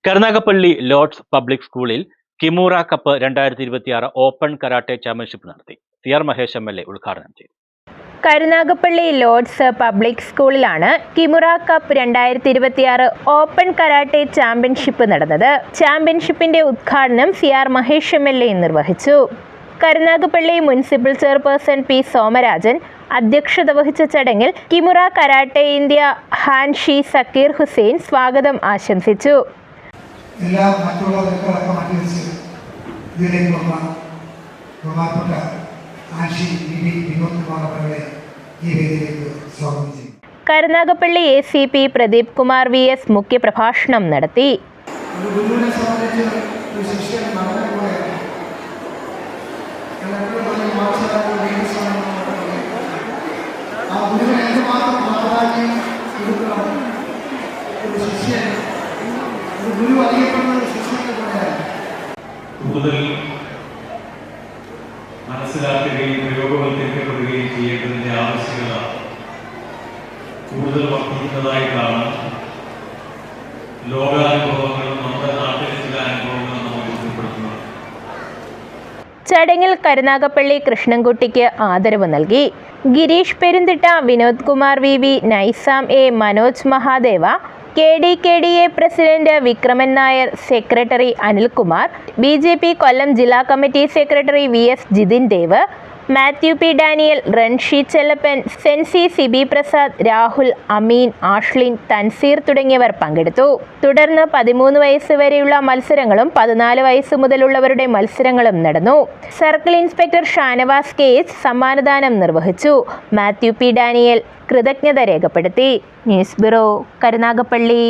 Karunagappally Lords public സ്കൂളിൽ Kimura cup 2026 open karate championship നടത്തി. CR Mahesh MLA ഉദ്ഘാടനം ചെയ്തു. കരുനാഗപ്പള്ളി ലോർഡ്സ് പബ്ലിക് സ്കൂളിലാണ് Kimura cup 2026 open karate championship നടന്നത്. ചാമ്പ്യൻഷിപ്പിന്റെ ഉദ്ഘാടനം CR മഹേഷ് MLA നിർവഹിച്ചു. Karunagappally municipal chairperson P. Somarajan അധ്യക്ഷത വഹിച്ച ചടങ്ങിൽ Kimura karate India hanshi Zakir Hussain സ്വാഗതം ആശംസിച്ചു. എല്ലാ മറ്റുള്ളവർക്കും മറ്റൊരു ഇതിലേക്ക് വന്ന ബഹുമാനപ്പെട്ട ആൻഷി വിനോദ് കുമാർ അവരുടെ ഈ വേദിയിലേക്ക് സ്വാഗതം ചെയ്യും. കരുനാഗപ്പള്ളി ACP പ്രദീപ് കുമാർ VS മുഖ്യപ്രഭാഷണം നടത്തി. കൂടുതൽ മനസ്സിലാക്കുകയും പ്രയോഗവൽക്കരിക്കപ്പെടുകയും ചെയ്യേണ്ടതിൻ്റെ ആവശ്യകത കൂടുതൽ വർദ്ധിക്കുന്നതായിട്ടാണ് ലോകാനുഭവങ്ങളും നമ്മുടെ നാട്ടിലെ ചില അനുഭവങ്ങളും നമ്മൾ ബോധ്യപ്പെടുത്തുന്നത്. ചടങ്ങിൽ കരുനാഗപ്പള്ളി കൃഷ്ണൻകുട്ടിക്ക് ആദരവ് നൽകി. Girish Perunthitta, Vinod Kumar VV, Naisam A, Manoj Mahadeva, KDKDA president Vikraman Nair, secretary Anilkumar, BJP Kollam ജില്ലാ committee secretary VS Jithin Dev, Mathew P. Daniel, renshi Chellappan, sensei Sibi Prasad, Rahul, Ameen, Ashlin, Thanseer തുടങ്ങിയവർ പങ്കെടുത്തു. തുടർന്ന് 13 വയസ്സ് വരെയുള്ള മത്സരങ്ങളും 14 വയസ്സ് മുതലുള്ളവരുടെ മത്സരങ്ങളും നടന്നു. സർക്കിൾ ഇൻസ്പെക്ടർ ഷാനവാസ് KH സമ്മാനദാനം നിർവഹിച്ചു. മാത്യു P. ഡാനിയൽ കൃതജ്ഞത രേഖപ്പെടുത്തി. News bureau, Karunagappally.